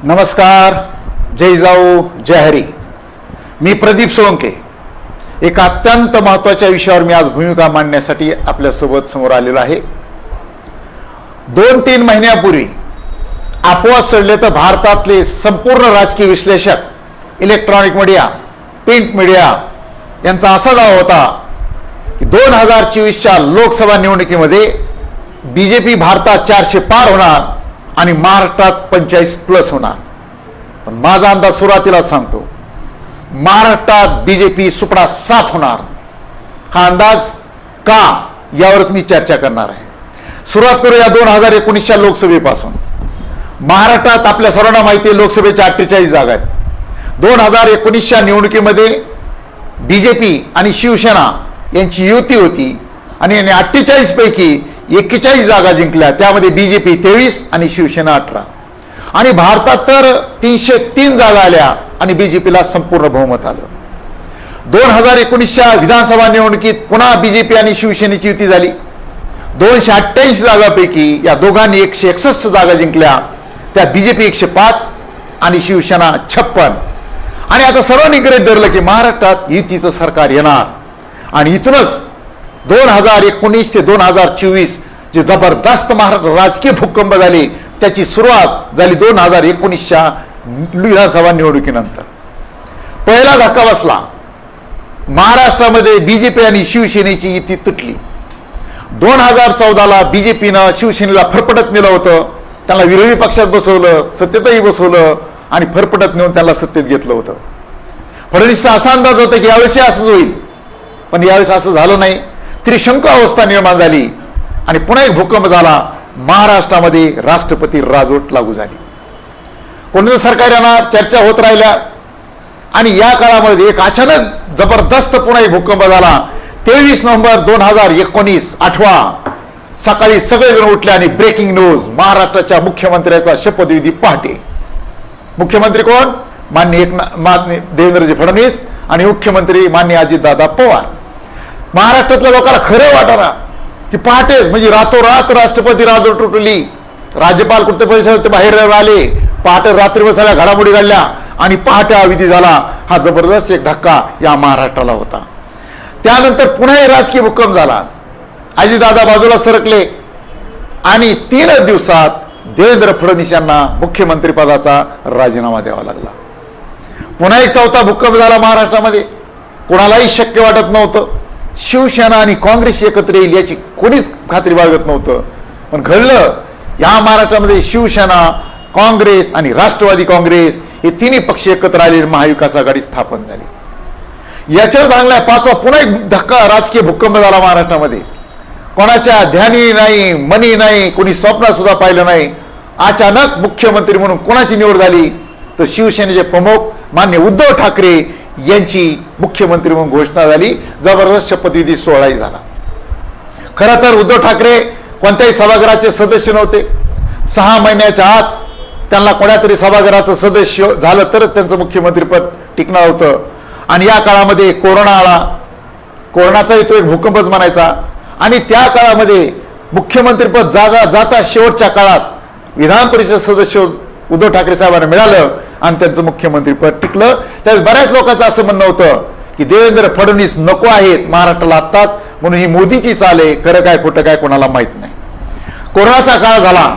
नमस्कार, जय जाऊ जय हरी. मी प्रदीप सोळंके. एक अत्यंत महत्त्वाच्या विषयावर मी आज भूमिका मांडण्यासाठी आपल्यासोबत समोर आलेलो आहे. 2-3 महिन्यापूर्वी अफवा चढले तर भारतातले संपूर्ण राजकीय विश्लेषक, इलेक्ट्रॉनिक मीडिया, प्रिंट मीडिया यांचा असा दावा होता की 2024च्या लोकसभा निवडणुकीमध्ये बीजेपी भारतात 400 पार होणार आणि महाराष्ट्रात 45+ होणार. पण माझा अंदाज सुरुवातीला सांगतो, महाराष्ट्रात बीजेपी सुपडा साफ होणार. हा अंदाज का, यावरच मी चर्चा करणार आहे. सुरुवात करूया 2019च्या लोकसभेपासून. महाराष्ट्रात आपल्या सर्वांना माहिती आहे, लोकसभेच्या 48 जागा आहेत. 2019च्या निवडणुकीमध्ये बीजेपी आणि शिवसेना यांची युती होती आणि यांनी 48 पैकी 41 जागा जिंकल्या. त्यामध्ये बीजेपी 23 आणि शिवसेना 18. आणि भारतात तर 303 जागा आल्या आणि बीजेपीला संपूर्ण बहुमत आलं. 2019च्या विधानसभा निवडणुकीत पुन्हा बीजेपी आणि शिवसेनेची युती झाली. 288 जागांपैकी या दोघांनी 161 जागा जिंकल्या. त्यात बीजेपी 105 आणि शिवसेना 56. आणि आता सर्वांनी गृहीत धरलं की महाराष्ट्रात युतीचं सरकार येणार. आणि इथूनच 2019 ते 2024 जे जबरदस्त महाराष्ट्र राजकीय भूकंप झाले त्याची सुरुवात झाली 2019च्या विधानसभा निवडणुकीनंतर. पहिला धक्का बसला. महाराष्ट्रामध्ये बीजेपी आणि शिवसेनेची युती तुटली. 2014ला बीजेपीनं शिवसेनेला फरफटत नेलं होतं. त्यांना विरोधी पक्षात बसवलं, सत्तेतही बसवलं आणि फरफटत नेऊन त्यांना सत्तेत घेतलं होतं. फडणवीसचा असा अंदाज होता की यावेळेस असंच होईल, पण यावेळेस असं झालं नाही. त्रिशंकू अवस्था निर्माण झाली आणि पुन्हा एक भूकंप झाला. महाराष्ट्रामध्ये राष्ट्रपती राजवट लागू झाली. कोणतं सरकार येणार चर्चा होत राहिल्या. आणि या काळामध्ये एक अचानक जबरदस्त पुन्हा एक भूकंप झाला. 23 नोव्हेंबर 2019 आठवा सकाळी सगळेजण उठले आणि ब्रेकिंग न्यूज, महाराष्ट्राच्या मुख्यमंत्र्याचा शपथविधी पहाटे. मुख्यमंत्री कोण? माननीय देवेंद्रजी फडणवीस आणि मुख्यमंत्री माननीय अजितदादा पवार. महाराष्ट्रातल्या लोकांना खरं वाटणार की पहाटेच म्हणजे रातोरात राष्ट्रपती राजवट तुटली. राज्यपाल कुठे परिषद बाहेर आले, पहाटे रात्री बसायला घडामोडी घडल्या आणि पहाटे हा विधी झाला. हा जबरदस्त एक धक्का या महाराष्ट्राला होता. त्यानंतर पुन्हा एक राजकीय भूकंप झाला. अजितदादा बाजूला सरकले आणि 3 दिवसात देवेंद्र फडणवीस यांना मुख्यमंत्री पदाचा राजीनामा द्यावा लागला. पुन्हा एक चौथा भूकंप झाला महाराष्ट्रामध्ये. कोणालाही शक्य वाटत नव्हतं. शिवसेना आणि काँग्रेस एकत्र येईल याची कोणीच खात्री बाळगत नव्हतं. पण घडलं. या महाराष्ट्रामध्ये शिवसेना, काँग्रेस आणि राष्ट्रवादी काँग्रेस हे तिन्ही पक्ष एकत्र आले, महाविकास आघाडी स्थापन झाली. याच्यावर चांगला 5वा पुन्हा एक धक्का राजकीय भूकंप झाला महाराष्ट्रामध्ये. कोणाच्या ध्यानी नाही, मनी नाही, कोणी स्वप्नात सुद्धा पाहिलं नाही. अचानक मुख्यमंत्री म्हणून कोणाची निवड झाली तर शिवसेनेचे प्रमुख मान्य उद्धव ठाकरे यांची मुख्यमंत्री म्हणून घोषणा झाली. जबरदस्त शपथविधी सोहळाही झाला. खरं तर उद्धव ठाकरे कोणत्याही सभागृहाचे सदस्य नव्हते. 6 महिन्याच्या आत त्यांना कोणातरी सभागृहाचं सदस्य झालं तरच त्यांचं मुख्यमंत्रीपद टिकणार होतं. आणि या काळामध्ये कोरोना आला. कोरोनाचाही तो एक भूकंपच म्हणायचा. आणि त्या काळामध्ये मुख्यमंत्रीपद जाता शेवटच्या काळात विधान परिषद सदस्य उद्धव ठाकरे साहेबांना मिळालं आणि त्यांचं मुख्यमंत्रीपद टिकलं. त्यावेळेस बऱ्याच लोकांचं असं म्हणणं होतं की देवेंद्र फडणवीस नको आहेत महाराष्ट्राला आत्ताच, म्हणून ही मोदीची चाल आहे. खरं काय खोटं काय कोणाला माहीत नाही. कोरोनाचा काळ झाला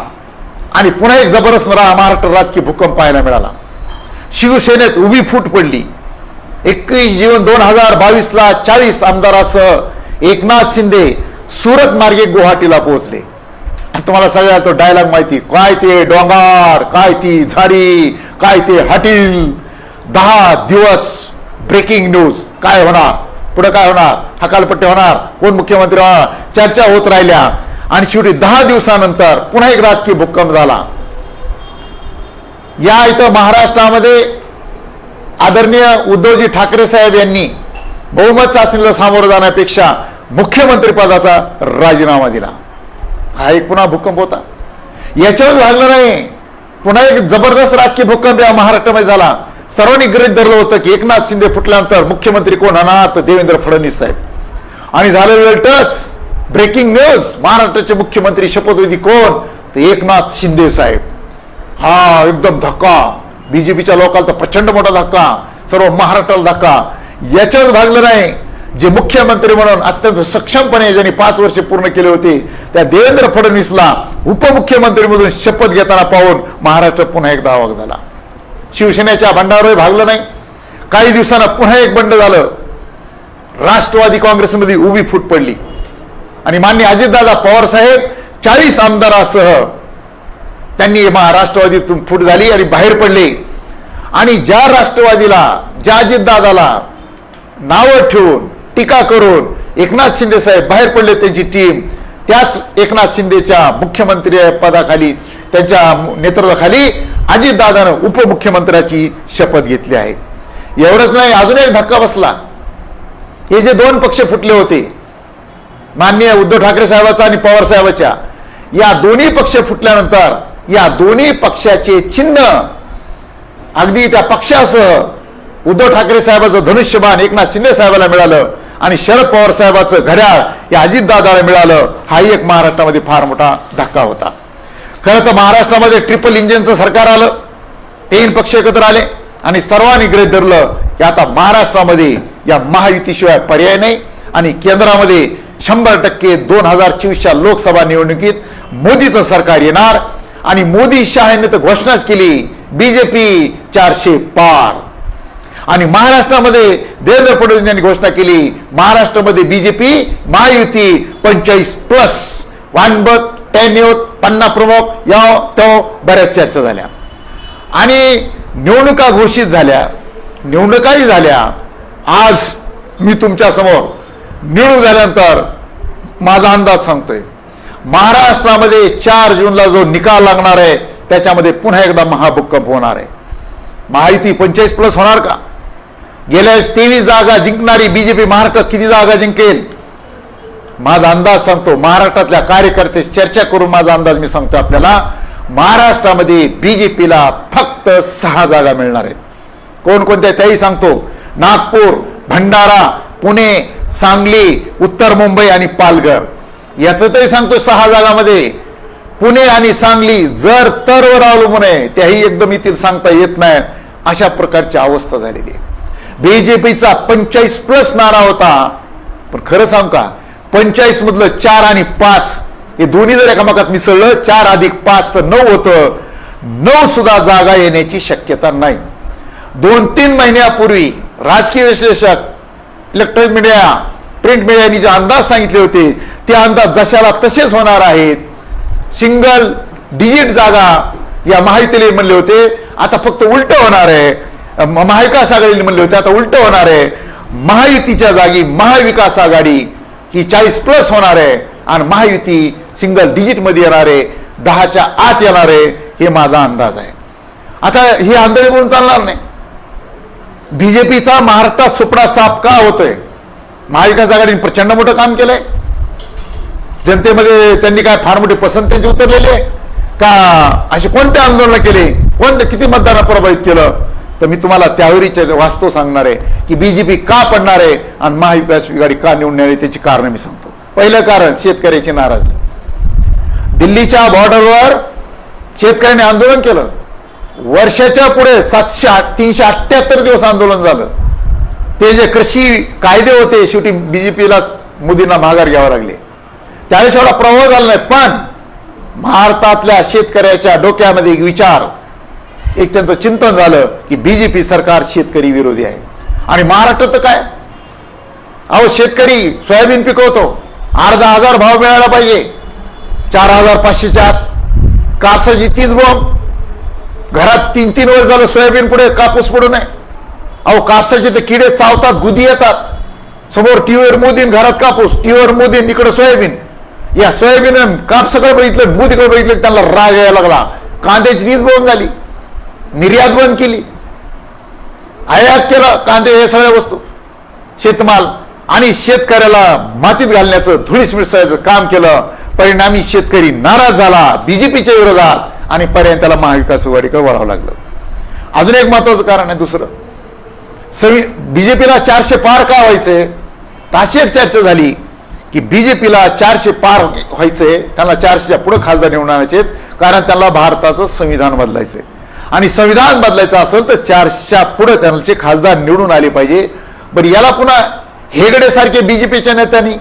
आणि पुन्हा एक जबरदस्त महाराष्ट्र राजकीय भूकंप पाहायला मिळाला. शिवसेनेत उभी फूट पडली. 21 जून 2022ला 40 आमदारासह एकनाथ शिंदे सुरत मार्गे गुवाहाटीला पोहोचले. तुम्हाला सगळ्या तो डायलॉग माहिती, काय ते डोंगर, काय ती झाडी, काय ते हॉटेल. 10 दिवस ब्रेकिंग न्यूज. काय होणार पुढे, काय होणार, हकालपट्टी होणार, कोण मुख्यमंत्री होणार, चर्चा होत राहिल्या. आणि शेवटी 10 दिवसानंतर पुन्हा एक राजकीय भूकंप झाला. या इथं महाराष्ट्रामध्ये आदरणीय उद्धवजी ठाकरे साहेब यांनी बहुमत चाचणीला सामोरं जाण्यापेक्षा मुख्यमंत्री पदाचा राजीनामा दिला. हा एक पुन्हा भूकंप होता. याच्यावर झालं नाही. पुन्हा एक जबरदस्त राजकीय भूकंप या महाराष्ट्रामध्ये झाला. सर्वांनी गृहीत धरलं होतं की एकनाथ शिंदे फुटल्यानंतर मुख्यमंत्री कोण होणार तर देवेंद्र फडणवीस साहेब. आणि झालं उलटच. ब्रेकिंग न्यूज, महाराष्ट्राचे मुख्यमंत्री शपथविधी कोण तर एकनाथ शिंदे साहेब. हा एकदम धक्का, बीजेपीच्या लोकांना तर प्रचंड मोठा धक्का, सर्व महाराष्ट्राला धक्का. याच्यावर भागलं नाही. जे मुख्यमंत्री म्हणून अत्यंत सक्षमपणे ज्यांनी 5 वर्षे पूर्ण केले होते त्या देवेंद्र फडणवीसला उपमुख्यमंत्री म्हणून शपथ घेताना पाहून महाराष्ट्र पुन्हा एकदा अवाक झाला. शिवसेनेच्या बंडावर भागलं नाही. काही दिवसांना पुन्हा एक बंड झालं. राष्ट्रवादी काँग्रेसमध्ये उभी फूट पडली आणि माननीय अजितदादा पवार साहेब 40 आमदारासह त्यांनी राष्ट्रवादीतून फूट झाली आणि बाहेर पडले. आणि ज्या राष्ट्रवादीला, ज्या अजितदादाला नावं ठेवून टीका करून एकनाथ शिंदे साहेब बाहेर पडले, त्यांची टीम त्याच एकनाथ शिंदेच्या मुख्यमंत्री पदाखाली, त्यांच्या नेतृत्वाखाली अजितदादानं उपमुख्यमंत्र्याची शपथ घेतली आहे. एवढंच नाही, अजून एक धक्का बसला. हे जे 2 पक्ष फुटले होते, माननीय उद्धव ठाकरे साहेबांचा आणि पवार साहेबांच्या, या दोन्ही पक्ष फुटल्यानंतर या दोन्ही पक्षाचे चिन्ह अगदी त्या पक्षासह उद्धव ठाकरे साहेबांचं धनुष्यबाण एकनाथ शिंदे साहेबांना मिळालं आणि शरद पवार साहेबांचं घड्याळ या अजितदादाला मिळालं. हाही एक महाराष्ट्रामध्ये फार मोठा धक्का होता. खरं तर महाराष्ट्रामध्ये ट्रिपल इंजिनचं सरकार आलं, 3 पक्ष एकत्र आले आणि सर्वांनी गृहीत धरलं की आता महाराष्ट्रामध्ये या महायुतीशिवाय पर्याय नाही आणि केंद्रामध्ये 100% 2024च्या लोकसभा निवडणुकीत मोदीचं सरकार येणार. आणि मोदी शहाने तर घोषणाच केली, बीजेपी 400 पार. आणि महाराष्ट्रामध्ये देवेंद्र फडणवीस यांनी घोषणा केली, महाराष्ट्रामध्ये बीजेपी महायुती 45+, वानबत 10 युथ 50 प्रमुख या तो बऱ्याच चर्चा झाल्या आणि निवडणुका घोषित झाल्या, निवडणुकाही झाल्या. आज मी तुमच्या समोर निवडून झाल्यानंतर माझा अंदाज सांगतोय, महाराष्ट्रामध्ये 4 जूनला जो निकाल लागणार आहे त्याच्यामध्ये पुन्हा एकदा महाभूकंप होणार आहे. महायुती 45+ होणार का? गेल्या 23 जागा जिंकणारी बीजेपी महाराष्ट्रात किती जागा जिंकेल? माझा अंदाज सांगतो, महाराष्ट्रातल्या कार्यकर्ते चर्चा करून माझा अंदाज मी सांगतो आपल्याला, महाराष्ट्रामध्ये बीजेपीला फक्त 6 जागा मिळणार आहेत. कोणकोणत्या त्याही सांगतो, नागपूर, भंडारा, पुणे, सांगली, उत्तर मुंबई आणि पालघर. याचं तरी सांगतो 6 जागामध्ये पुणे आणि सांगली जर तरवर अवलंबून आहे, त्याही एकदम येथील सांगता येत नाही, अशा प्रकारची अवस्था झालेली आहे. बीजेपीचा 45+ नारा होता, पण खरं सांगू का, 45 मधलं 4 आणि 5 हे दोन्ही जर एकामेकात मिसळलं, 4 अधिक 5 तर 9 होतं. 9 सुद्धा जागा येण्याची शक्यता नाही. 2-3 महिन्यापूर्वी राजकीय विश्लेषक, इलेक्ट्रॉनिक मीडिया, प्रिंट मीडियानी जे अंदाज सांगितले होते ते अंदाज जशाला तसेच होणार आहेत. सिंगल डिजिट जागा या महायुतीला म्हणले होते, आता फक्त उलट होणार आहे. महाविकास आघाडीने म्हणले होते, आता उलट होणार आहे. महायुतीच्या जागी महाविकास आघाडी ही 40+ होणार आहे आणि महायुती सिंगल डिजिट मध्ये येणार आहे, 10च्या आत येणार आहे. हे माझा अंदाज आहे. आता हे अंदाज बोलून चालणार नाही. बीजेपीचा महाराष्ट्रात सुपडा साफ का होतोय? महाविकास आघाडीने प्रचंड मोठं काम केलंय. जनतेमध्ये त्यांनी काय फार मोठी पसंती उतरलेली आहे का? असे कोणते आंदोलन केले, कोणते किती मतदारांना प्रभावित केलं? तर मी तुम्हाला त्यावरीचे वास्तव सांगणार आहे की बीजेपी का पडणार आहे आणि महाविकास आघाडी का निवडून येणार, त्याची कारण मी सांगतो. पहिलं कारण शेतकऱ्याची नाराजी. दिल्लीच्या बॉर्डरवर शेतकऱ्यांनी आंदोलन केलं. वर्षाच्या पुढे 378 दिवस आंदोलन झालं. ते जे कृषी कायदे होते शेवटी बीजेपीला मोदींना माघार घ्यावं लागले. त्यावेळेस एवढा प्रभाव झाला नाही, पण भारतातल्या शेतकऱ्याच्या डोक्यामध्ये एक विचार, एक त्यांचं चिंतन झालं की बीजेपी सरकार शेतकरी विरोधी आहे. आणि महाराष्ट्रात तर काय, अहो शेतकरी सोयाबीन पिकवतो, अर्धा भाव मिळाला पाहिजे, 4,500च्या आत. कापसाची 30 बॉम्ब, घरात 3-3 वर्ष झालं सोयाबीन पुढे कापूस पुढे नाही. अहो कापसाचे ते किडे चावतात, गुदी येतात. समोर टीव्हीवर मोदीन, घरात कापूस, टीव्हीवर मोदीन, इकडे सोयाबीन. या सोयाबीन कापसाकडे बघितलं, मोदीकडे बघितलं, त्यांना राग यायला लागला. कांद्याची 30 बॉम्ब झाली, निर्यात बंद केली, आयात केला कांदे, हे सगळ्या वस्तू, शेतमाल, आणि शेतकऱ्याला मातीत घालण्याचं, धुळीस मिसळायचं काम केलं. परिणामी शेतकरी नाराज झाला बीजेपीच्या विरोधात आणि पर्यंत त्याला महाविकास आघाडीकडे वळावं लागलं. अजून एक महत्वाचं कारण आहे दुसरं, बीजेपीला 400 पार का व्हायचे? अशी एक चर्चा झाली की बीजेपीला 400 पार व्हायचे, त्यांना 400च्या पुढे खासदार निवडून आणायचे. कारण त्यांना भारताचं संविधान बदलायचंय आणि संविधान बदलायचं असेल तर 400च्या पुढे त्यांचे खासदार निवडून आले पाहिजे. बरं, याला पुन्हा हेगडे सारखे बीजेपीच्या नेत्यांनी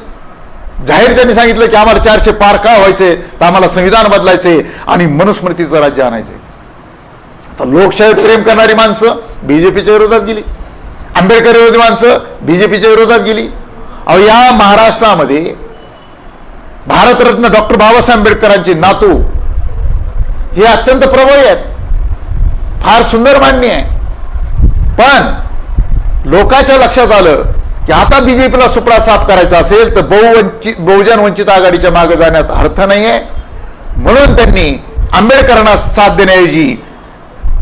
जाहीर त्यांनी सांगितलं की आम्हाला 400 पार का व्हायचे, तर आम्हाला संविधान बदलायचे आणि मनुस्मृतीचं राज्य आणायचंय. आता लोकशाहीत प्रेम करणारी माणसं बीजेपीच्या विरोधात गेली, आंबेडकर विरोधी माणसं बीजेपीच्या विरोधात गेली. अहो, या महाराष्ट्रामध्ये भारतरत्न डॉक्टर बाबासाहेब आंबेडकरांचे नातू हे अत्यंत प्रभावी आहेत, फार सुंदर मांडणी आहे. पण लोकांच्या लक्षात आलं की आता बीजेपीला सुपडा साफ करायचा असेल तर बहुजन वंचित आघाडीच्या मागे जाण्यात अर्थ नाहीये. म्हणून त्यांनी आंबेडकरांना साथ देण्याऐवजी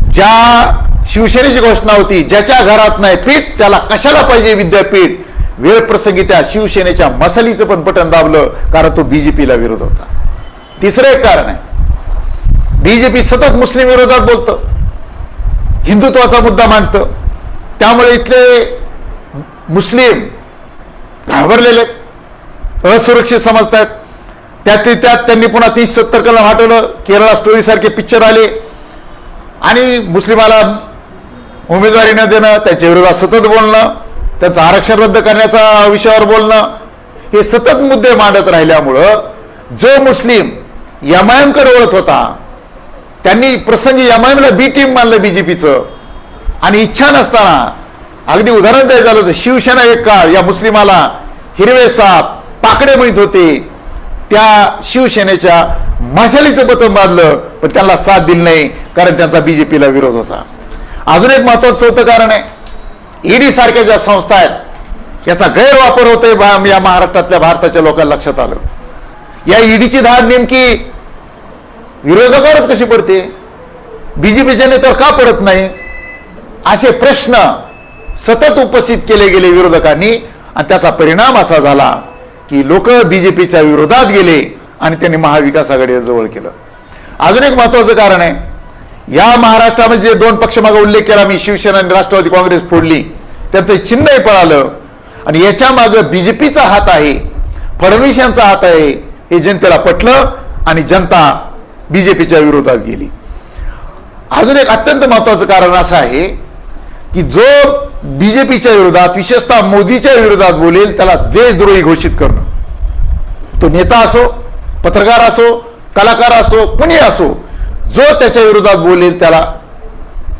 ज्या शिवसेनेची घोषणा होती, ज्याच्या घरात नाही पीठ त्याला कशाला पाहिजे विद्यापीठ, वेळ प्रसंगी त्या शिवसेनेच्या मसालीचं पण बटन दाबलं, कारण तो बीजेपीला विरोध होता. तिसरं एक कारण आहे, बीजेपी सतत मुस्लिम विरोधात बोलतं, हिंदुत्वाचा मुद्दा मांडतं. त्यामुळे इथले मुस्लिम घाबरलेले, असुरक्षित समजतात. त्यात त्यांनी पुन्हा 30-70 कलम हटवलं. केरळा स्टोरी सारखे पिक्चर आले आणि मुस्लिमाला उमेदवारी न देणं, त्यांच्या विरोधात सतत बोलणं, त्यांचं आरक्षण रद्द करण्याचा विषयावर बोलणं, हे सतत मुद्दे मांडत राहिल्यामुळं जो मुस्लिम एमआयएम कडे वळत होता त्यांनी प्रसंगी एमआयएमला बी टीम मानलं बीजेपीचं. आणि इच्छा नसताना, अगदी उदाहरण द्यायचं झालं तर शिवसेना एक काळ या मुस्लिमाला हिरवे साप पाकडे माहित होते, त्या शिवसेनेच्या मशालीचं बटन बांधलं, पण त्यांना साथ दिली नाही कारण त्यांचा बीजेपीला विरोध होता. अजून एक महत्वाचं चौथं कारण आहे, ईडी सारख्या ज्या संस्था आहेत याचा गैरवापर होतोय या महाराष्ट्रातल्या भारताच्या लोकांना लक्षात आलं. या ईडीची धाड नेमकी विरोधकावरच कशी पडते, बीजेपीच्या नेत्यावर का पडत नाही, असे प्रश्न सतत उपस्थित केले गेले विरोधकांनी. आणि त्याचा परिणाम असा झाला की लोक बीजेपीच्या विरोधात गेले आणि त्यांनी महाविकास आघाडीला जवळ केलं. अजून एक महत्वाचं कारण आहे, या महाराष्ट्रामध्ये जे दोन पक्ष मागे उल्लेख केला मी, शिवसेना आणि राष्ट्रवादी काँग्रेस फोडली, त्यांचं चिन्हही पळालं आणि याच्या मागे बीजेपीचा हात आहे, फडणवीस यांचा हात आहे, हे जनतेला पटलं आणि जनता बीजेपीच्या विरोधात गेली. अजून एक अत्यंत महत्वाचं कारण असं आहे की जो बीजेपीच्या विरोधात, विशेषतः मोदीच्या विरोधात बोलेल त्याला देशद्रोही घोषित करणं, तो नेता असो, पत्रकार असो, कलाकार असो, कुणी असो, जो त्याच्या विरोधात बोलेल त्याला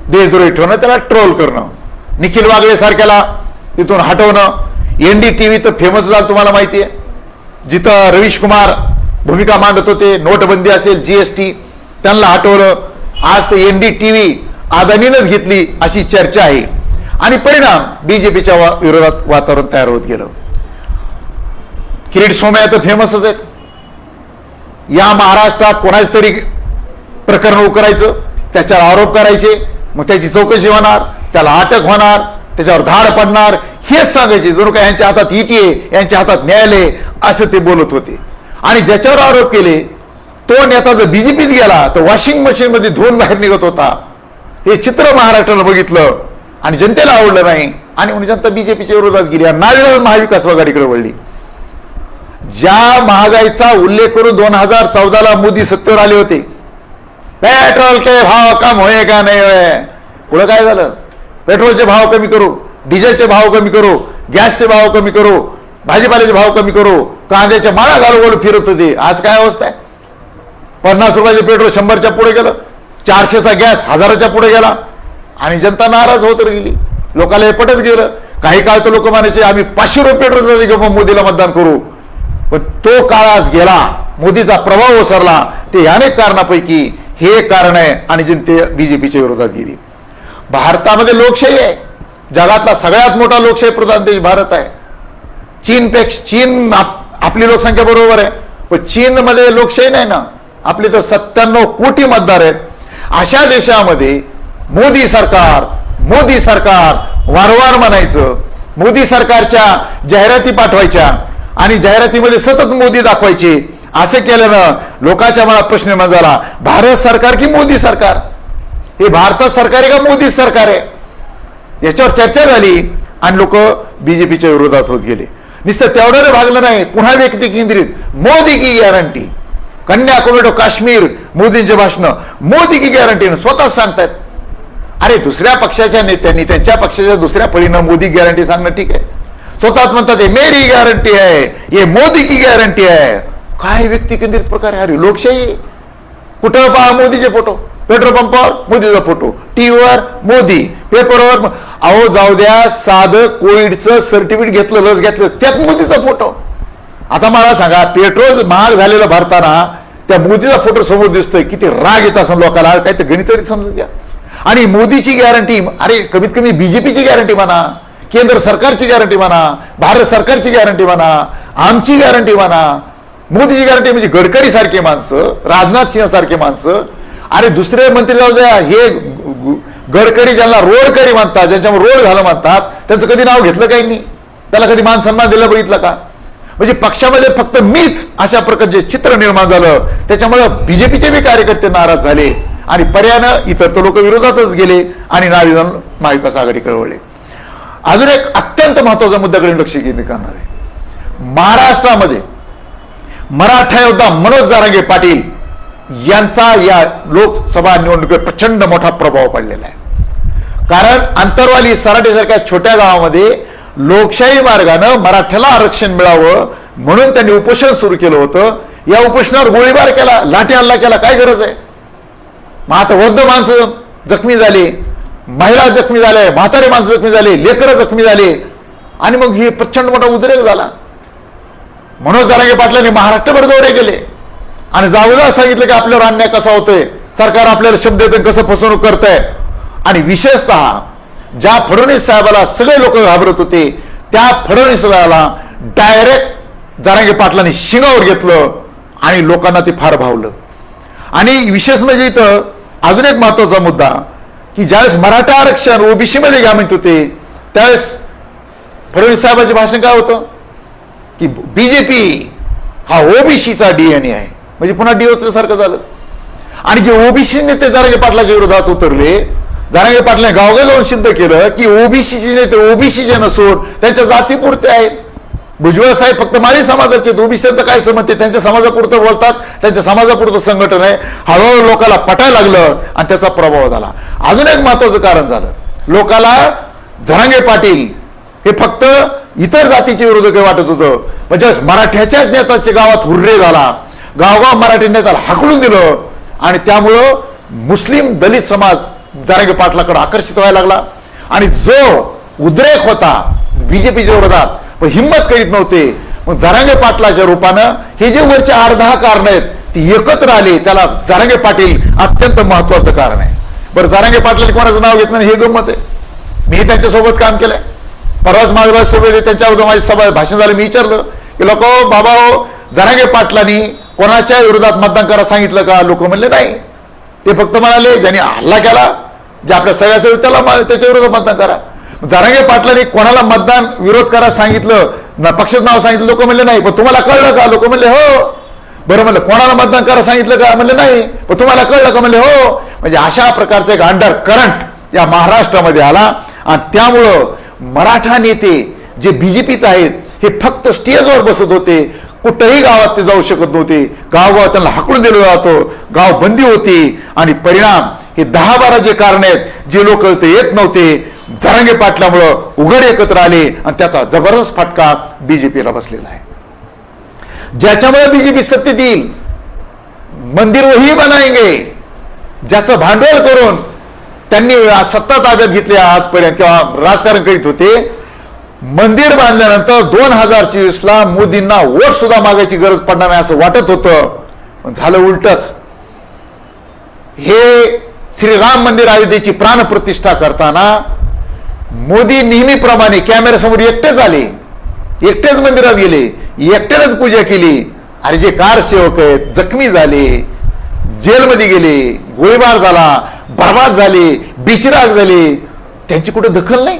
देशद्रोही ठेवणं, त्याला ट्रोल करणं, निखिल वागळे सारख्याला तिथून हटवणं. NDTV तर फेमस झालं, तुम्हाला माहिती आहे, जिथं रवीश कुमार भूमिका मांडत होते, नोटबंदी असेल, GST, त्यांना हटवलं. आज तर NDTV अदानीनच घेतली अशी चर्चा आहे आणि परिणाम बीजेपीच्या विरोधात वातावरण तयार होत गेलं. किरीट सोमय्या तर फेमसच आहेत. या महाराष्ट्रात कोणाच तरी प्रकरण उकरायचं, त्याच्यावर आरोप करायचे, मग त्याची चौकशी होणार, त्याला अटक होणार, त्याच्यावर धाड पडणार, हेच सांगायचे जणू काय यांच्या हातात ईटी आहे, यांच्या हातात न्यायालय, असं ते बोलत होते. आणि ज्याच्यावर आरोप केले तो नेता जर बीजेपीत गेला तर वॉशिंग मशीन मध्ये धुवून बाहेर निघत होता. हे चित्र महाराष्ट्राला बघितलं आणि जनतेला आवडलं नाही आणि म्हणून जनता बीजेपीच्या विरोधात गेली आणि नाविलाज महाविकास आघाडीकडे वळली. ज्या महागाईचा उल्लेख करून 2014ला मोदी सत्तेवर आले होते, पेट्रोल के भाव कम होय का नाही होय, पुढे काय झालं, पेट्रोलचे भाव कमी करू, डिझेलचे भाव कमी करू, गॅसचे भाव कमी करू, भाजीपाल्याचे भाव कमी करू, कांद्याच्या माळा घालू फिरत होते. आज काय अवस्था आहे, 50 रुपयाचे पेट्रोल 100च्या पुढे गेलं, 400चा गॅस 1000च्या पुढे गेला आणि जनता नाराज होत गेली. लोकांना हे पटत गेलं. काही काळ तर लोक म्हणायचे आम्ही 500 रुपये पेट्रोल घेऊन मोदीला मतदान करू, पण तो काळ आज गेला, मोदीचा प्रभाव ओसरला. ते अनेक कारणापैकी हे एक कारण आहे आणि जनते बीजेपीच्या विरोधात गेली. भारतामध्ये लोकशाही आहे, जगातला सगळ्यात मोठा लोकशाही प्रधान देश भारत आहे. चीन आपली लोकसंख्या बरोबर आहे, पण चीनमध्ये लोकशाही नाही ना. आपले तर 97 कोटी मतदार आहेत. अशा देशामध्ये मोदी सरकार वारंवार म्हणायचं, मोदी सरकारच्या जाहिराती पाठवायच्या आणि जाहिरातीमध्ये सतत मोदी दाखवायचे. असे केल्यानं लोकांच्या मनात प्रश्न निर्माण झाला, भारत सरकार की मोदी सरकार, हे भारत सरकार आहे का मोदी सरकार आहे, याच्यावर चर्चा झाली आणि लोक बीजेपीच्या विरोधात होत गेले. नुसतं तेवढं भागलं नाही, पुन्हा व्यक्ती केंद्रित मोदी की गॅरंटी, कन्याकुमारी काश्मीर मोदींचे भाषण, मोदी की गॅरंटी स्वतःच सांगतायत. अरे दुसऱ्या पक्षाच्या नेत्यांनी त्यांच्या पक्षाच्या दुसऱ्या पळीनं मोदी गॅरंटी सांगणं ठीक आहे. स्वतःच म्हणतात हे मेरी गॅरंटी आहे, हे मोदी की गॅरंटी आहे. काय व्यक्ती केंद्रित प्रकार आहे. अरे लोकशाही. कुठं पहा मोदीचे फोटो, पेट्रोल पंपावर मोदीचा फोटो, टीव्हीवर मोदी, पेपरवर. अहो जाऊ द्या, साधं कोविडचं सर्टिफिकेट घेतलं, लस घेतलं, त्यात मोदीचा फोटो. आता मला सांगा, पेट्रोल महाग झालेलं भरताना त्या मोदीचा फोटो समोर दिसतोय, किती राग येत असं लोकांना. काही तर गणित तरी समजून घ्या. आणि मोदीची गॅरंटी, अरे कमीत कमी बीजेपीची गॅरंटी म्हणा, केंद्र सरकारची गॅरंटी म्हणा, भारत सरकारची गॅरंटी म्हणा, आमची गॅरंटी म्हणा. मोदीची गॅरंटी म्हणजे गडकरी सारखे माणसं, राजनाथ सिंह सारखे माणसं. अरे दुसरे मंत्री जाऊ द्या, हे गडकरी ज्यांना रोडकरी म्हणतात, ज्यांच्यावर रोड झालं म्हणतात, त्यांचं कधी नाव घेतलं काही नाही. त्याला कधी मान सन्मान दिलं बघितलं का? म्हणजे पक्षामध्ये फक्त मीच अशा प्रकारचे चित्र निर्माण झालं. त्याच्यामुळे बीजेपीचे बी कार्यकर्ते नाराज झाले आणि पर्यायानं इतर तर लोक विरोधातच गेले आणि नाविधान महाविकास आघाडीकडे वळले. अजून एक अत्यंत महत्वाचा मुद्द्याकडे लक्ष केंद्रित करणार आहे. महाराष्ट्रामध्ये मराठा योद्धा मनोज जरांगे पाटील यांचा या लोकसभा निवडणुकीत प्रचंड मोठा प्रभाव पडलेला आहे. कारण अंतरवाली सराटीसारख्या छोट्या गावामध्ये लोकशाही मार्गाने मराठ्याला आरक्षण मिळावं म्हणून त्यांनी उपोषण सुरू केलं होतं. या उपोषणावर गोळीबार केला, लाठी हल्ला केला. काय गरज आहे? मग आता वृद्ध माणसं जखमी झाले, महिला जखमी झाल्या, म्हातारे माणसं जखमी झाले, लेकरं जखमी झाले आणि मग हे प्रचंड मोठा उद्रेक झाला. मनोज जरांगे पाटलांनी महाराष्ट्रभर दौरे केले आणि जाऊला सांगितलं की आपल्यावर अन्याय कसा होतोय, सरकार आपल्याला शब्द देतं, कसं फसवणूक करतंय. आणि विशेषतः ज्या फडणवीस साहेबाला सगळे लोक घाबरत होते, त्या फडणवीस साहेबाला डायरेक्ट जरांगे पाटलांनी शिंगावर घेतलं आणि लोकांना ते फार भावलं. आणि विशेष म्हणजे इथं अजून एक महत्वाचा मुद्दा की ज्यावेळेस मराठा आरक्षण ओबीसी मध्ये घ्या म्हणत होते, त्यावेळेस फडणवीस साहेबांचे भाषण काय होतं की बीजेपी हा ओबीसीचा डीएनए आहे. म्हणजे पुन्हा सारखं झालं. आणि जे ओबीसी नेते जरांगे पाटलाच्या विरोधात उतरले, जरांगे पाटलांनी गावगाव जाऊन सिद्ध केलं की ओबीसीचे नेते ओबीसीचे नसून त्यांच्या जातीपुरते आहेत. भुजबळ साहेब फक्त माळी समाजाचे, ओबीसीचं काय समज ते त्यांच्या समाजापुरतं बोलतात, त्यांच्या समाजापुरतं संघटन आहे. हळूहळू लोकांना पटायला लागलं आणि त्याचा प्रभाव झाला. अजून एक महत्वाचं कारण झालं, लोकाला जरांगे पाटील हे फक्त इतर जातीचे विरोधक वाटत होतं. म्हणजे मराठ्याच्याच नेत्याच्या गावात हुर्रे झाला, गावगाव मराठी नेत्याला हाकलून दिलं आणि त्यामुळं मुस्लिम दलित समाज जरांगे पाटलाकडे आकर्षित व्हायला लागला. आणि जो उद्रेक होता बीजेपीच्या विरोधात हिंमत करीत नव्हते, मग जरांगे पाटलाच्या रूपानं हे जे वरचे 8-10 कारण आहेत ती एकत्र आली. त्याला जरांगे पाटील अत्यंत महत्वाचं कारण आहे. बरं, जरांगे पाटलांनी कोणाचं नाव घेतलं नाही हे गंमत आहे. मी त्यांच्यासोबत काम केलंय. परवाच माझ्या सोबत त्यांच्याबरोबर माझी सभा भाषण झालं. मी विचारलं की लोक बाबा हो, जरांगे पाटलांनी कोणाच्या विरोधात मतदान करा सांगितलं का? लोक म्हणले नाही. ते फक्त म्हणाले ज्यांनी हल्ला केला, जे आपल्या सगळ्या त्याला त्याच्या विरोधात मतदान करा. जरांगे पाटलांनी कोणाला मतदान विरोध करा सांगितलं, पक्षाचं नाव सांगितलं, लोक म्हणले नाही. पण तुम्हाला कळलं का? लोक म्हणले हो. बरं, म्हणलं कोणाला मतदान करा सांगितलं का? म्हणले नाही. पण तुम्हाला कळलं का? म्हणले हो. म्हणजे अशा प्रकारचं एक अंडर करंट या महाराष्ट्रामध्ये आला आणि त्यामुळं मराठा नेते जे बीजेपीत आहेत हे फक्त स्टेजवर बसत होते, कुठेही गावात ते जाऊ शकत नव्हते. गावगाव त्यांना हाकलून दिलं जातो, गाव बंदी होती आणि परिणाम हे 10-12 जे कारण आहेत, जे लोक ते येत नव्हते, जरांगे पाटलामुळं उघड एकत्र आले आणि त्याचा जबरदस्त फटका बीजेपीला बसलेला आहे. ज्याच्यामुळे बीजेपी सत्तेत येईल, मंदिर वही बनाएंगे, ज्याचं भांडवल करून त्यांनी सत्ता ताब्यात घेतली आजपर्यंत किंवा राजकारण करीत होते. मंदिर बांधल्यानंतर 2024ला मोदींना वोट सुद्धा मागायची गरज पडणार नाही असं वाटत होतं, झालं उलटच. हे श्रीराम मंदिर अयोध्येची प्राणप्रतिष्ठा करताना मोदी नेहमीप्रमाणे कॅमेऱ्यासमोर एकटेच आले, एकटेच मंदिरात गेले, एकट्यानेच पूजा केली. अरे जे कारसेवक आहेत जखमी झाले, जेलमध्ये गेले, गोळीबार झाला, बर्बाद झाले, बेचिराग झाले, त्यांची कुठे दखल नाही.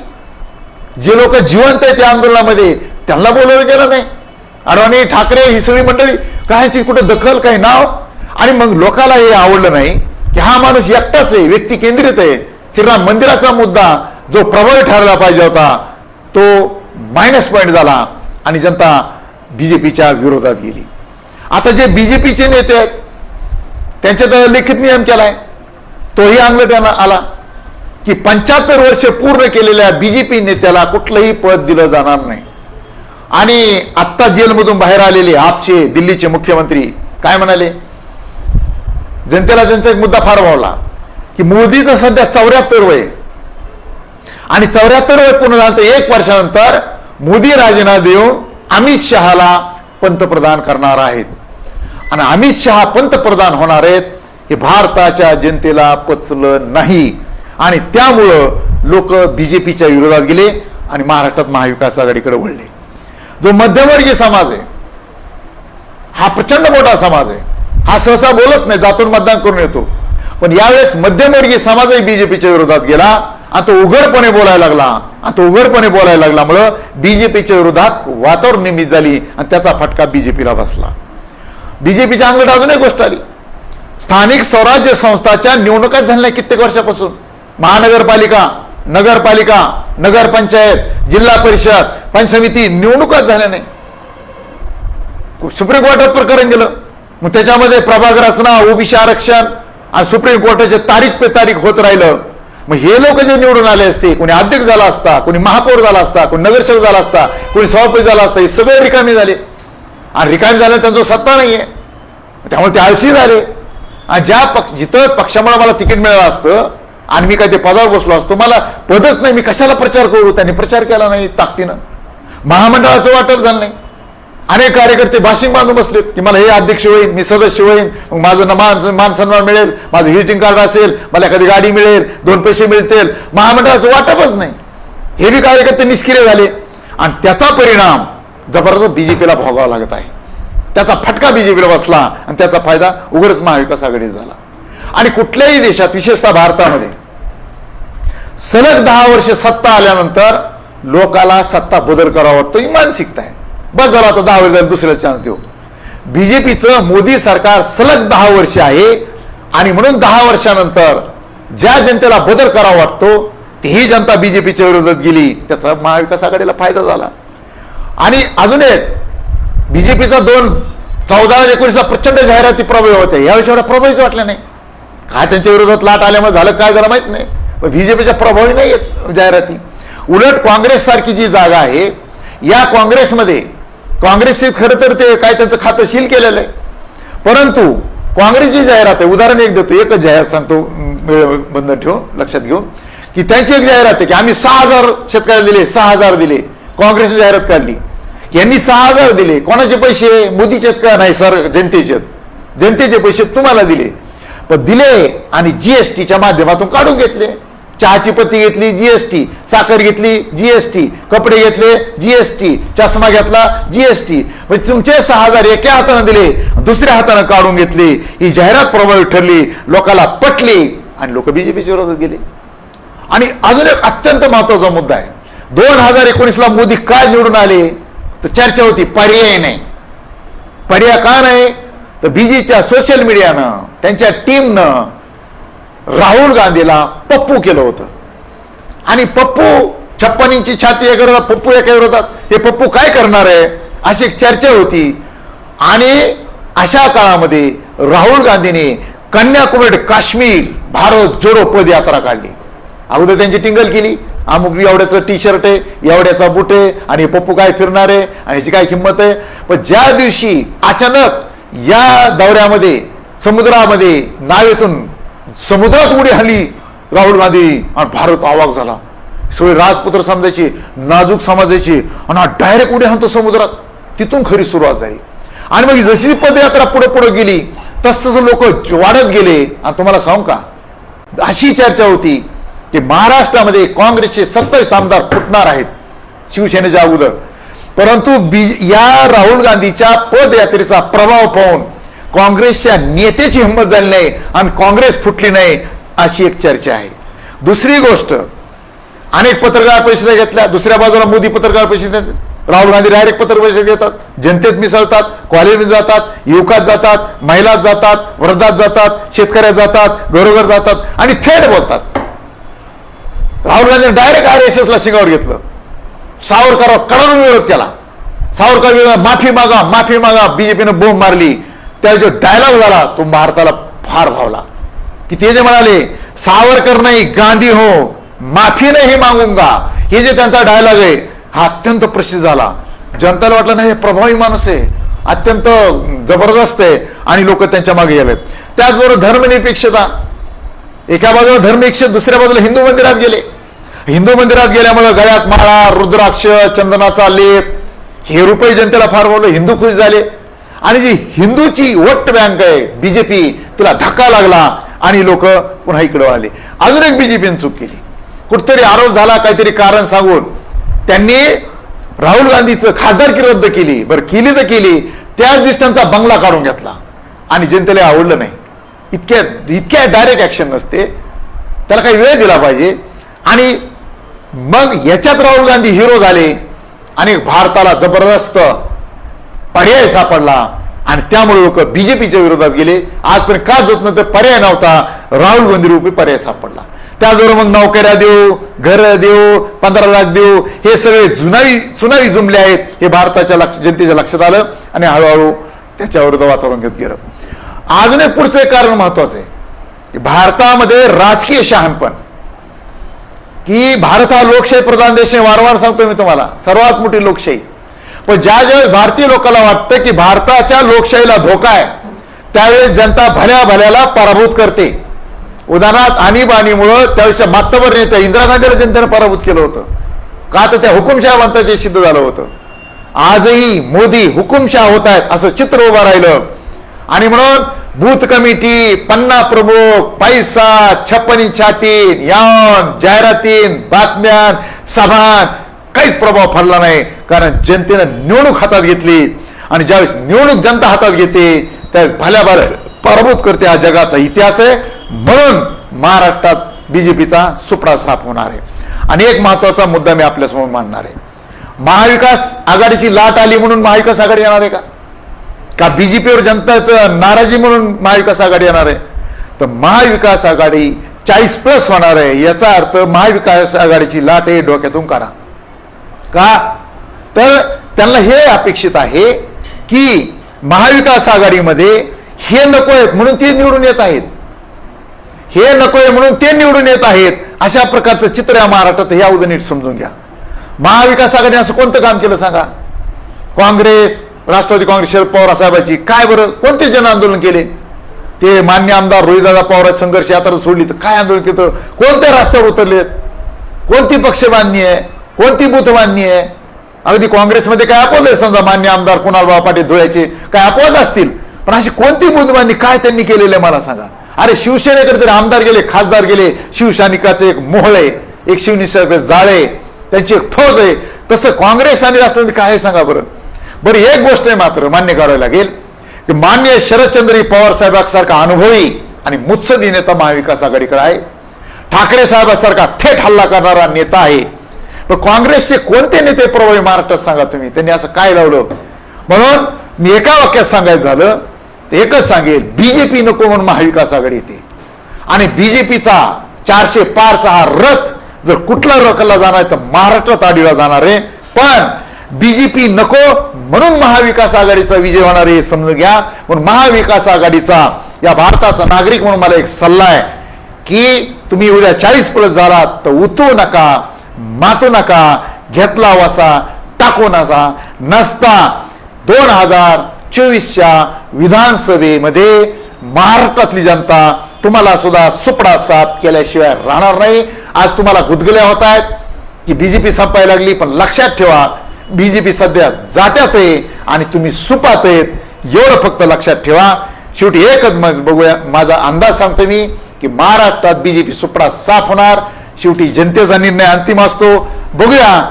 जे लोक जिवंत आहेत त्या आंदोलनामध्ये त्यांना बोलवलं गेलं नाही. अडवाणी, ठाकरे ही सगळी मंडळी कायची कुठे दखल, काही नाव. आणि मग लोकाला हे आवडलं नाही की हा माणूस एकटाच आहे, व्यक्ती केंद्रित आहे. श्रीराम मंदिराचा मुद्दा जो प्रभावी ठरला पाहिजे होता तो मायनस पॉइंट झाला आणि जनता बीजेपीच्या विरोधात गेली. आता जे बीजेपीचे नेते आहेत त्यांच्यात लिखित नियम केलाय, तोही अंगलट आला की 75 वर्ष पूर्ण केलेल्या बीजेपी नेत्याला कुठलंही पद दिलं जाणार नाही. आणि आत्ता जेलमधून बाहेर आलेले आपचे दिल्लीचे मुख्यमंत्री काय म्हणाले? जनतेला त्यांचा एक मुद्दा फार भावला की मोदीचं सध्या 74 वय आणि 74 वय पूर्ण झालं तर 1 वर्षानंतर मोदी राजीनामा देऊन अमित शहाला पंतप्रधान करणार आहेत आणि अमित शहा पंतप्रधान होणार आहेत हे भारताच्या जनतेला पचलं नाही आणि त्यामुळं लोक बीजेपीच्या विरोधात गेले आणि महाराष्ट्रात महाविकास आघाडीकडे वळले. जो मध्यमवर्गीय समाज आहे हा प्रचंड मोठा समाज आहे, हा सहसा बोलत नाही, जातून मतदान करून येतो, पण यावेळेस मध्यमवर्गीय समाजही बीजेपीच्या विरोधात गेला आणि तो उघडपणे बोलायला लागला आणि तो उघडपणे बोलायला लागल्यामुळं बीजेपीच्या विरोधात वातावरण निर्मित झाली आणि त्याचा फटका बीजेपीला बसला. बीजेपीच्या अंगलट अजून एक गोष्ट आली. स्थानिक स्वराज्य संस्थाच्या निवडणुका झाल्या कित्येक वर्षापासून. महानगरपालिका, नगरपालिका, नगरपंचायत, जिल्हा परिषद, पंचायत समिती निवडणुकाच झाल्या नाही. सुप्रीम कोर्टात प्रकरण गेलं, मग त्याच्यामध्ये प्रभाग रचना, ओबीसी आरक्षण आणि सुप्रीम कोर्टाचे तारीख पे तारीख होत राहिलं. मग हे लोक जे निवडून आले असते, कोणी अध्यक्ष झाला असता, कोणी महापौर झाला असता, कोणी नगरसेवक झाला असता, कोणी सभापती झाला असता, हे सगळे रिकामी झाले आणि रिकामी झाले त्यांचं सत्ता नाहीये, त्यामुळे ते आळशी झाले. आणि जिथं पक्षामुळे मला तिकीट मिळालं असतं आणि मी काय ते पदावर बसलो असतो, मला पदच नाही, मी कशाला प्रचार करू? त्यांनी प्रचार केला नाही ताकदीनं, महामंडळाचं वाटप झालं नाही. अनेक कार्यकर्ते भाषिंग बांधून बसलेत की मला हे अध्यक्ष होईल, मी सदस्य होईल, मग माझं मान सन्मान मिळेल, माझं व्हिजिटिंग कार्ड असेल, मला एखादी गाडी मिळेल, 2 पैसे मिळतील, महामंडळाचं वाटपच नाही. हे बी कार्यकर्ते निष्क्रिय झाले आणि त्याचा परिणाम जबरदस्त बीजेपीला भोगावा लागत आहे. त्याचा फटका बीजेपीला बसला आणि त्याचा फायदा उघडच महाविकास आघाडीत झाला. आणि कुठल्याही देशात, विशेषतः भारतामध्ये, सलग 10 वर्ष सत्ता आल्यानंतर लोकाला सत्ता बदल करावा वाटतो, ही मानसिकता आहे. बस झाला आता 10 वर्ष दुसऱ्याला चान्स देऊ. बीजेपीचं मोदी सरकार सलग 10 वर्ष आहे आणि म्हणून 10 वर्षानंतर ज्या जनतेला बदल करावा वाटतो तीही जनता बीजेपीच्या विरोधात गेली, त्याचा महाविकास आघाडीला फायदा झाला. आणि अजून एक, बीजेपीचा 2014-19 प्रचंड जाहिराती प्रभावी होते, यावेळी एवढा प्रभावीच वाटला नाही. काय त्यांच्या विरोधात लाट आल्यामुळे झालं काय झालं माहित नाही, पण बीजेपीच्या प्रभावी नाही आहेत जाहिराती. उलट काँग्रेस सारखी जी जागा आहे, या काँग्रेसमध्ये काँग्रेसचे खरं तर ते काय त्यांचं खातं सील केलेलं आहे, परंतु काँग्रेसची जाहिरात आहे. उदाहरण एक देतो, एकच जाहिरात सांगतो, बंद ठेवून लक्षात घेऊन, की त्यांची एक जाहिरात आहे की आम्ही 6,000 शेतकऱ्याला दिले, 6,000 दिले. काँग्रेसने जाहिरात काढली की यांनी 6,000 दिले. कोणाचे पैसे? मोदीचे का नाही सर, जनतेचे पैसे तुम्हाला दिले. पण दिले आणि जीएसटीच्या माध्यमातून काढून घेतले. चहाची पत्ती घेतली जीएसटी, साखर घेतली जीएसटी, कपडे घेतले जीएसटी, चष्मा घेतला जीएसटी. म्हणजे तुमचे 6,000 एका हाताने दिले, दुसऱ्या हाताने काढून घेतली. ही जाहिरात प्रभावी ठरली, लोकांना पटली आणि लोक बीजेपीच्या विरोधात गेले. आणि अजून एक अत्यंत महत्वाचा मुद्दा आहे, 2019ला मोदी काय निवडून आले तर चर्चा होती पर्याय नाही. पर्याय का नाही तर बीजेपीच्या सोशल मीडियानं, त्यांच्या टीमनं राहुल गांधीला पप्पू केलं होतं. आणि पप्पू 56 इंची छाती एका विरोधात, पप्पू एका विरोधात, हे पप्पू काय करणार आहे अशी एक चर्चा होती. आणि अशा काळामध्ये राहुल गांधीने कन्याकुमारी काश्मीर भारत जोडो पदयात्रा काढली. अगोदर त्यांची टिंगल केली, अमुक एवढ्याचं टी शर्ट आहे, एवढ्याचा बुट आहे आणि पप्पू काय फिरणार आहे आणि याची काय किंमत आहे. पण ज्या दिवशी अचानक या दौऱ्यामध्ये समुद्रामध्ये नावेतून समुद्रात उडी हल्ली राहुल गांधी आणि भारत अवाक झाला. सगळे राजपुत्र समाजाची, नाजूक समाजाची आणि डायरेक्ट उडी हाणतो समुद्रात. तिथून खरी सुरुवात झाली. आणि मग जशी पदयात्रा पुढे पुढे गेली तसतसं लोक वाढत गेले. आणि तुम्हाला सांगू का, अशी चर्चा होती की महाराष्ट्रामध्ये काँग्रेसचे 27 आमदार फुटणार आहेत शिवसेनेच्या अगोदर. परंतु या राहुल गांधीच्या पदयात्रेचा प्रभाव पाहून काँग्रेसच्या नेत्याची हिंमत झाली नाही आणि काँग्रेस फुटली नाही, अशी एक चर्चा आहे. दुसरी गोष्ट, अनेक पत्रकार परिषदा घेतल्या, दुसऱ्या बाजूला मोदी पत्रकार परिषद देतात, राहुल गांधी डायरेक्ट पत्रकार परिषद घेतात, जनतेत मिसळतात, कॉलेजमध्ये जातात, युवकात जातात, महिलात जातात, वर्धात जातात, शेतकऱ्यात जातात, घरोघर जातात आणि थेट बोलतात. राहुल गांधीने डायरेक्ट RSSला शिंगावर घेतलं, सावरकरांवर कडाडून विरोध केला. सावरकर माफी मागा बीजेपीनं बोंब मारली, त्या जो डायलॉग झाला तो भारताला फार भावला, की ते जे म्हणाले सावरकर नाही गांधी हो, माफी नाही मागूंगा, हे जे त्यांचा डायलॉग आहे हा अत्यंत प्रसिद्ध झाला. जनतेला वाटलं नाही हे प्रभावी माणूस आहे, अत्यंत जबरदस्त आहे, आणि लोक त्यांच्या मागे गेले. त्याचबरोबर धर्मनिरपेक्षता, एका बाजूला धर्मनिरपेक्ष, दुसऱ्या बाजूला हिंदू मंदिरात गेले. हिंदू मंदिरात गेल्यामुळे गळ्यात माळा, रुद्राक्ष, चंदनाचा लेप, हे रुपये जनतेला फार बोलले, हिंदू खुश झाले. आणि जी हिंदूची वोट बँक आहे बीजेपी, तिला धक्का लागला आणि लोक पुन्हा इकडे आले. अजून एक बीजेपीने चूक केली, कुठतरी आरोप झाला काहीतरी कारण सांगून त्यांनी राहुल गांधीचं खासदारकी रद्द केली. बरं केली तर केली, त्याच दिवशी त्यांचा बंगला काढून घेतला आणि जनतेला आवडलं नाही. इतक्या डायरेक्ट ऍक्शन नसते, त्याला काही वेळ दिला पाहिजे. आणि मग याच्यात राहुल गांधी हिरो झाले आणि भारताला जबरदस्त पर्याय सापडला आणि त्यामुळे लोक बीजेपीच्या विरोधात गेले. आजपर्यंत का जोत नव्हतं, पर्याय नव्हता, राहुल गांधी रूपी पर्याय सापडला. त्याचबरोबर मग नोकऱ्या देऊ, घर देऊ, 15 लाख देऊ, हे सगळे चुनावी जुमले आहेत, हे भारताच्या जनतेच्या लक्षात आलं आणि हळूहळू त्याच्याविरुद्ध वातावरण घेत गेलं. अजून एक पुढचं एक कारण महत्वाचं आहे की भारतामध्ये राजकीय शहाणपण, की भारत हा लोकशाही प्रधान देश आहे, वारंवार सांगतो मी तुम्हाला, सर्वात मोठी लोकशाही. पण ज्यावेळेस भारतीय लोकांना वाटतं की भारताच्या लोकशाहीला धोका आहे, त्यावेळेस जनता भल्या भल्याला पराभूत करते. उदाहरणार्थ आणीबाणीमुळं त्यावेळेसच्या मातबर नेत्या इंदिरा गांधीला जनतेनं पराभूत केलं होतं, का तर त्या हुकुमशाह म्हणतात ते सिद्ध झालं होतं. आजही मोदी हुकुमशाह होत आहेत असं चित्र उभं राहिलं. आणि म्हणून बूथ कमिटी, पन्ना प्रमुख, पैसा, छप्पनी छातीन, यान, जाहिरातीन, बातम्यान, सभान काहीच प्रभाव पडला नाही, कारण जनतेनं निवडणूक हातात घेतली. आणि ज्यावेळेस निवडणूक जनता हातात घेते त्यावेळेस भल्या भल्या पराभूत करते. हा जगाचा इतिहास आहे. म्हणून महाराष्ट्रात बीजेपीचा सुपडा साफ होणार आहे. आणि एक महत्वाचा मुद्दा मी आपल्यासमोर मांडणार आहे, महाविकास आघाडीची लाट आली म्हणून महाविकास आघाडी येणार आहे का बीजेपीवर जनताचं नाराजी म्हणून महाविकास आघाडी येणार आहे? तर महाविकास आघाडी 40+ होणार आहे. याचा अर्थ महाविकास आघाडीची लाट हे डोक्यातून काढा. का तर त्यांना हे अपेक्षित आहे की महाविकास आघाडीमध्ये हे नको आहेत म्हणून ते निवडून येत आहेत, हे नकोय म्हणून ते निवडून येत आहेत, अशा प्रकारचं चित्र या महाराष्ट्रात. या उद्या नीट समजून घ्या. महाविकास आघाडीने असं कोणतं काम केलं सांगा? काँग्रेस, राष्ट्रवादी काँग्रेस, शरद पवार साहेबांची काय बरं कोणते जन आंदोलन केले? ते मान्य आमदार रोहिदादा पवार संघर्ष यात्रा सोडली तर काय आंदोलन केलं? कोणत्या रस्त्यावर उतरलेत? कोणती पक्ष बांधणी आहे? कोणती बूथ बांधणी आहे? अगदी काँग्रेसमध्ये काय अपवाद आहे, समजा मान्य आमदार कुणालबाबा पाटील धुळ्याचे काय अपवाद असतील, पण अशी कोणती बूथ बांधणी काय त्यांनी केलेलं आहे मला सांगा. अरे शिवसेनेकडे तरी आमदार गेले, खासदार गेले, शिवसैनिकाचे एक मोहळ आहे, एक शिवनिष्ठाचे जाळे, त्यांची एक फौज आहे. तसं काँग्रेस आणि राष्ट्रवादी काय आहे सांगा बरं. बरं एक गोष्ट आहे मात्र मान्य करावी लागेल की मान्य शरदचंद्र पवार साहेबांसारखा अनुभवी आणि मुत्सदी नेता महाविकास आघाडीकडे आहे. ठाकरे साहेबांसारखा थेट हल्ला करणारा नेता आहे. पण काँग्रेसचे कोणते नेते प्रभावी महाराष्ट्रात सांगा तुम्ही, त्यांनी असं काय लावलं? म्हणून मी एका वाक्यात सांगायचं झालं एकच सांगेल, बीजेपी नको म्हणून महाविकास आघाडी येते. आणि बीजेपीचा 400 पारचा हा रथ जर कुठला रखला जाणार तर महाराष्ट्रात आडीला जाणार आहे. पण बीजेपी नको म्हणून महाविकास आघाडीचा विजय होणार आहे हे समजून घ्या. म्हणून महाविकास आघाडीचा या भारताचा नागरिक म्हणून मला एक सल्ला आहे की तुम्ही उद्या 40+ झालात तर उतरू नका, मातू नका, घेतला वसा टाकू नसता 2024च्या विधानसभेमध्ये महाराष्ट्रातली जनता तुम्हाला सुद्धा सुपडा साफ केल्याशिवाय राहणार नाही. आज तुम्हाला गुदगुल्या होत आहेत की बीजेपी संपायला लागली, पण लक्षात ठेवा बीजेपी सध्या जात्यात आहे आणि तुम्ही सुपात आहेत, एवढं फक्त लक्षात ठेवा. शेवटी एकच बघूया, माझा अंदाज सांगतो मी की महाराष्ट्रात बीजेपी सुपडा साफ होणार. शेवटी जनतेचा निर्णय अंतिम असतो. बघूया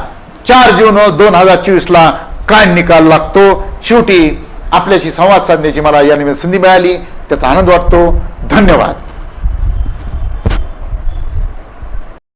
4 जून 2024ला काय निकाल लागतो. शेवटी आपल्याशी संवाद साधण्याची मला या निमित्ताने संधी मिळाली, त्याचा आनंद वाटतो. धन्यवाद.